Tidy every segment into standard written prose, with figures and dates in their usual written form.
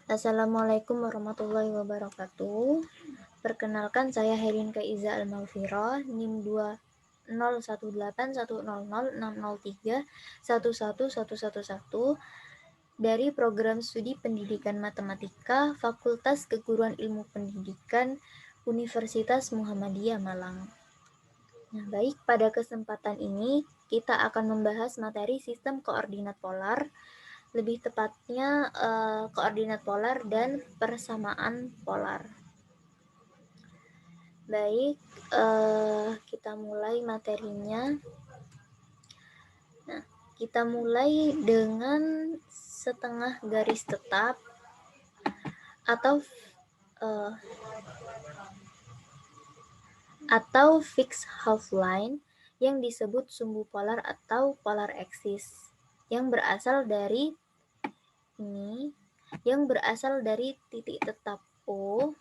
Assalamualaikum warahmatullahi wabarakatuh. Perkenalkan, saya Helin Kaiza Al-Maghfirah, NIM 20181006003111111 dari Program Studi Pendidikan Matematika Fakultas Keguruan Ilmu Pendidikan Universitas Muhammadiyah Malang. Nah, baik, pada kesempatan ini kita akan membahas materi sistem koordinat polar, lebih tepatnya koordinat polar dan persamaan polar. Baik, kita mulai materinya. Nah, kita mulai dengan setengah garis tetap atau fixed half line yang disebut sumbu polar atau polar axis yang berasal dari titik tetap O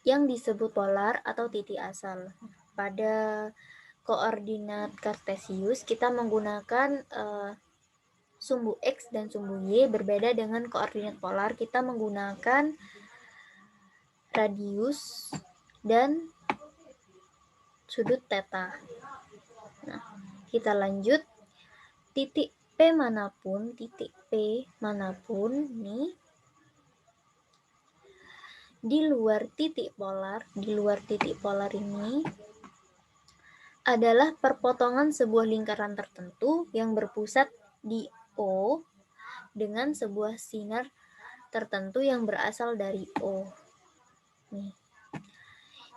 yang disebut polar atau titik asal. Pada koordinat kartesius kita menggunakan sumbu X dan sumbu Y. Berbeda dengan koordinat polar, kita menggunakan radius dan sudut theta. Nah, kita lanjut. Titik P manapun nih di luar titik polar ini adalah perpotongan sebuah lingkaran tertentu yang berpusat di O dengan sebuah sinar tertentu yang berasal dari O. Nih.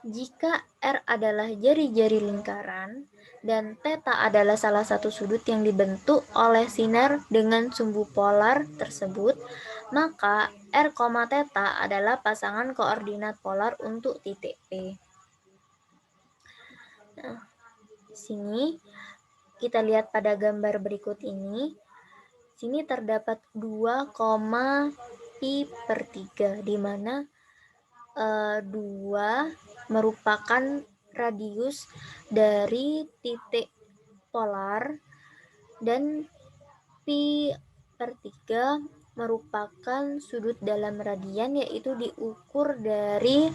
Jika R adalah jari-jari lingkaran dan theta adalah salah satu sudut yang dibentuk oleh sinar dengan sumbu polar tersebut, maka R, theta adalah pasangan koordinat polar untuk titik P. Nah, di sini kita lihat pada gambar berikut ini. Sini terdapat 2, pi/3, di mana 2 merupakan radius dari titik polar dan pi/3 merupakan sudut dalam radian, yaitu diukur dari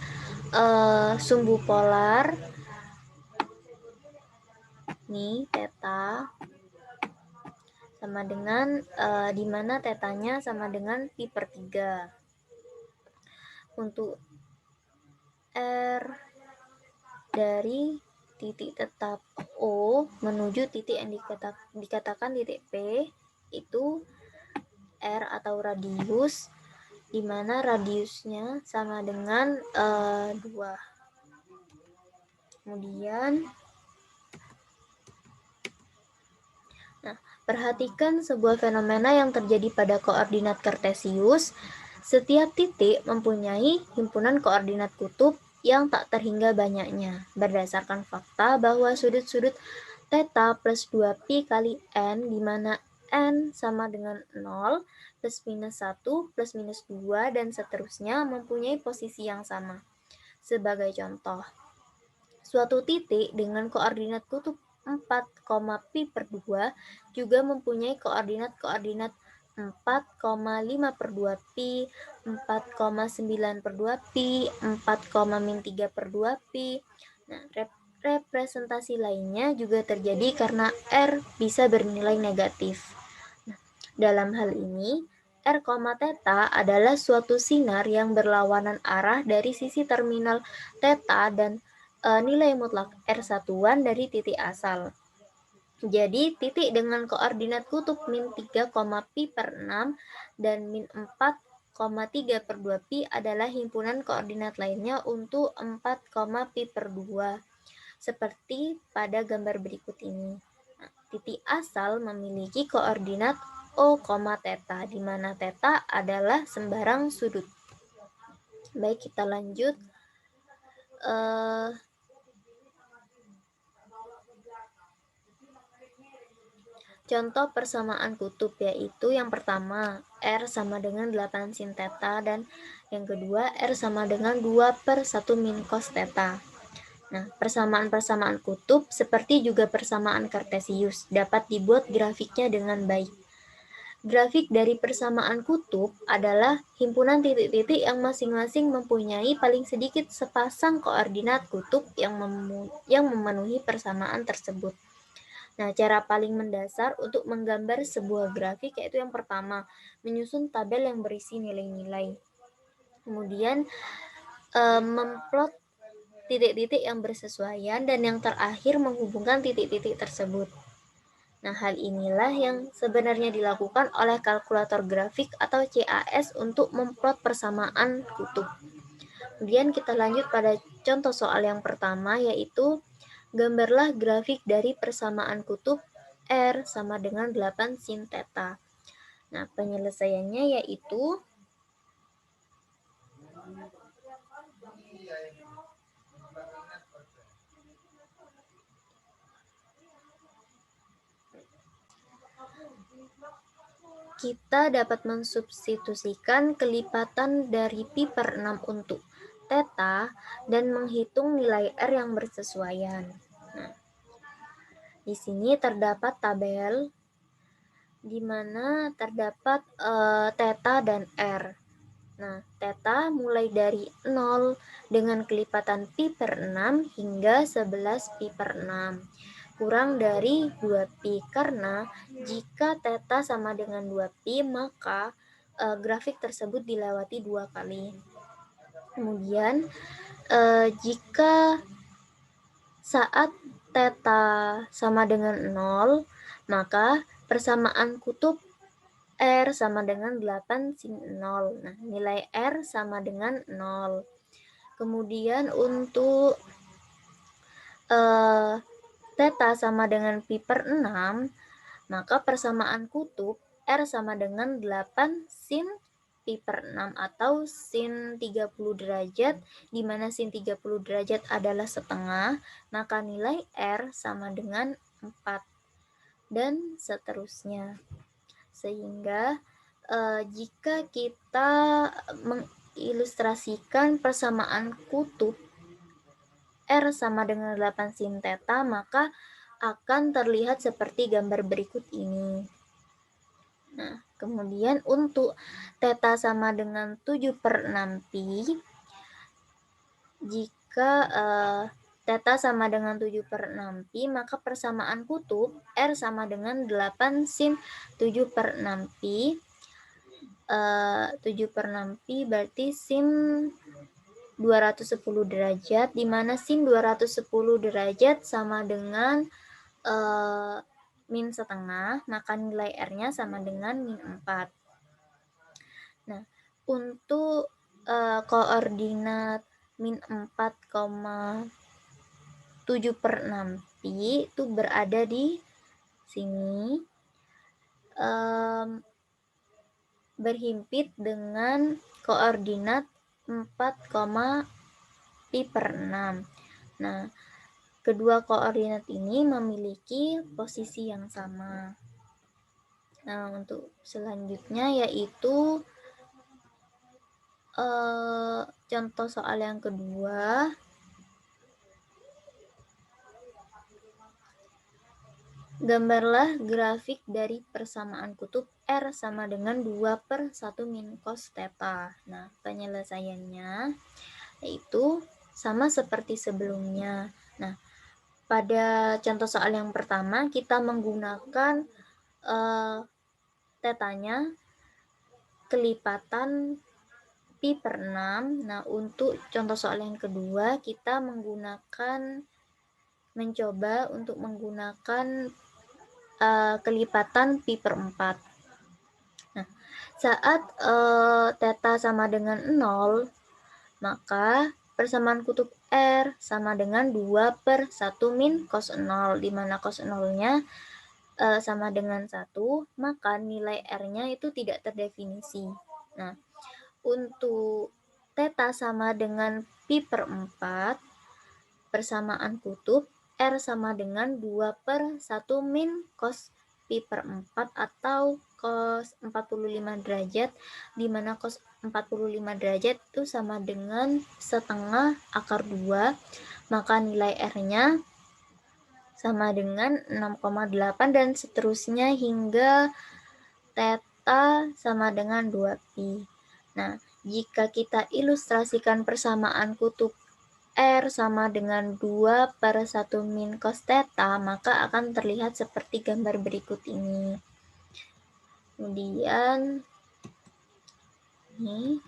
sumbu polar nih theta sama dengan di mana tetanya sama dengan pi/3. Untuk R dari titik tetap O menuju titik yang dikatakan titik P itu R atau radius, di mana radiusnya sama dengan 2. Kemudian perhatikan sebuah fenomena yang terjadi pada koordinat kartesius. Setiap titik mempunyai himpunan koordinat kutub yang tak terhingga banyaknya, berdasarkan fakta bahwa sudut-sudut theta plus 2pi kali n, di mana n sama dengan 0, plus minus 1, plus minus 2, dan seterusnya mempunyai posisi yang sama. Sebagai contoh, suatu titik dengan koordinat kutub 4, pi/2 juga mempunyai koordinat 4,5/2pi, 4,9/2pi, 4,-3/2pi. Nah, representasi lainnya juga terjadi karena R bisa bernilai negatif. Nah, dalam hal ini, R, theta adalah suatu sinar yang berlawanan arah dari sisi terminal theta dan nilai mutlak R satuan dari titik asal. Jadi, titik dengan koordinat kutub min 3, pi/6 dan min 4, 3/2pi adalah himpunan koordinat lainnya untuk 4, pi/2, seperti pada gambar berikut ini. Nah, titik asal memiliki koordinat O, theta, di mana theta adalah sembarang sudut. Baik, kita lanjut. Contoh persamaan kutub, yaitu yang pertama R sama dengan 8 sin theta dan yang kedua R sama dengan 2/1 min cos theta. Nah, persamaan-persamaan kutub seperti juga persamaan kartesius dapat dibuat grafiknya dengan baik. Grafik dari persamaan kutub adalah himpunan titik-titik yang masing-masing mempunyai paling sedikit sepasang koordinat kutub yang memenuhi persamaan tersebut. Nah, cara paling mendasar untuk menggambar sebuah grafik yaitu yang pertama, menyusun tabel yang berisi nilai-nilai. Kemudian, memplot titik-titik yang bersesuaian, dan yang terakhir menghubungkan titik-titik tersebut. Nah, hal inilah yang sebenarnya dilakukan oleh kalkulator grafik atau CAS untuk memplot persamaan kutub. Kemudian kita lanjut pada contoh soal yang pertama, yaitu gambarlah grafik dari persamaan kutub R sama dengan 8 sin theta. Nah, penyelesaiannya yaitu kita dapat mensubstitusikan kelipatan dari pi per 6 untuk theta dan menghitung nilai R yang bersesuaian. Nah, di sini terdapat tabel di mana terdapat theta dan R. Nah, theta mulai dari 0 dengan kelipatan pi per 6 hingga 11 pi per 6. Kurang dari 2pi, karena jika theta sama dengan 2pi, maka grafik tersebut dilewati 2 kali. Kemudian, jika saat theta sama dengan 0, maka persamaan kutub R sama dengan 8 sin 0. Nah, nilai R sama dengan 0. Kemudian untuk theta sama dengan pi per 6, maka persamaan kutub R sama dengan 8 sin pi per 6 atau sin 30 derajat, di mana sin 30 derajat adalah setengah, maka nilai R sama dengan 4, dan seterusnya. Sehingga jika kita mengilustrasikan persamaan kutub R sama dengan 8 sin theta, maka akan terlihat seperti gambar berikut ini. Nah, kemudian untuk theta sama dengan 7 per 6 pi, jika theta sama dengan 7 per 6 pi, maka persamaan kutub R sama dengan 8 sin 7 per 6 pi. 7 per 6 pi berarti sin 210 derajat, di mana sin 210 derajat sama dengan min setengah, maka nilai R-nya sama dengan min 4. Nah, untuk koordinat min 4,7 per 6 pi itu berada di sini, berhimpit dengan koordinat 4, pi per 6. Nah, kedua koordinat ini memiliki posisi yang sama. Nah, untuk selanjutnya yaitu contoh soal yang kedua. Gambarlah grafik dari persamaan kutub R sama dengan 2 per 1 min cos theta. Nah, penyelesaiannya yaitu sama seperti sebelumnya. Nah, pada contoh soal yang pertama kita menggunakan tetanya kelipatan pi per 6. Nah, untuk contoh soal yang kedua kita mencoba untuk menggunakan kelipatan pi per 4. Nah, saat theta sama dengan 0, maka persamaan kutub R sama dengan 2 per 1 min cos 0, di mana cos 0-nya sama dengan 1, maka nilai R-nya itu tidak terdefinisi. Nah, untuk theta sama dengan pi per 4, persamaan kutub R sama dengan 2 per 1 min cos pi per 4 atau cos 45 derajat, di mana cos 45 derajat itu sama dengan setengah akar 2, maka nilai R-nya sama dengan 6,8 dan seterusnya hingga theta sama dengan 2pi. Nah, jika kita ilustrasikan persamaan kutub R sama dengan 2/1 min cos theta, maka akan terlihat seperti gambar berikut ini. Kemudian, ini.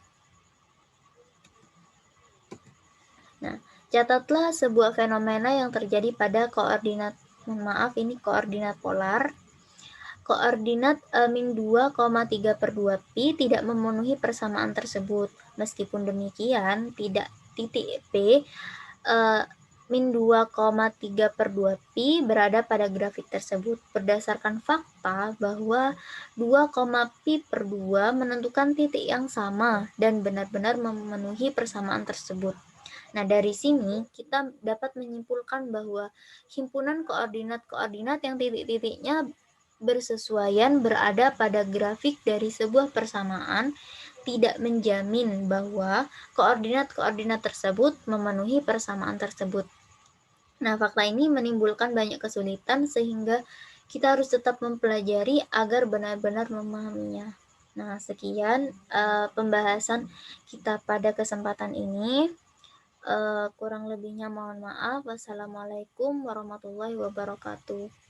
Nah, catatlah sebuah fenomena yang terjadi pada koordinat, ini koordinat polar. Koordinat min 2,3/2pi tidak memenuhi persamaan tersebut. Meskipun demikian, tidak titik P min 2,3/2pi berada pada grafik tersebut. Berdasarkan fakta bahwa 2,pi/2 menentukan titik yang sama dan benar-benar memenuhi persamaan tersebut. Nah, dari sini kita dapat menyimpulkan bahwa himpunan koordinat-koordinat yang titik-titiknya bersesuaian berada pada grafik dari sebuah persamaan tidak menjamin bahwa koordinat-koordinat tersebut memenuhi persamaan tersebut. Nah, fakta ini menimbulkan banyak kesulitan sehingga kita harus tetap mempelajari agar benar-benar memahaminya. Nah, sekian pembahasan kita pada kesempatan ini. Kurang lebihnya mohon maaf. Wassalamualaikum warahmatullahi wabarakatuh.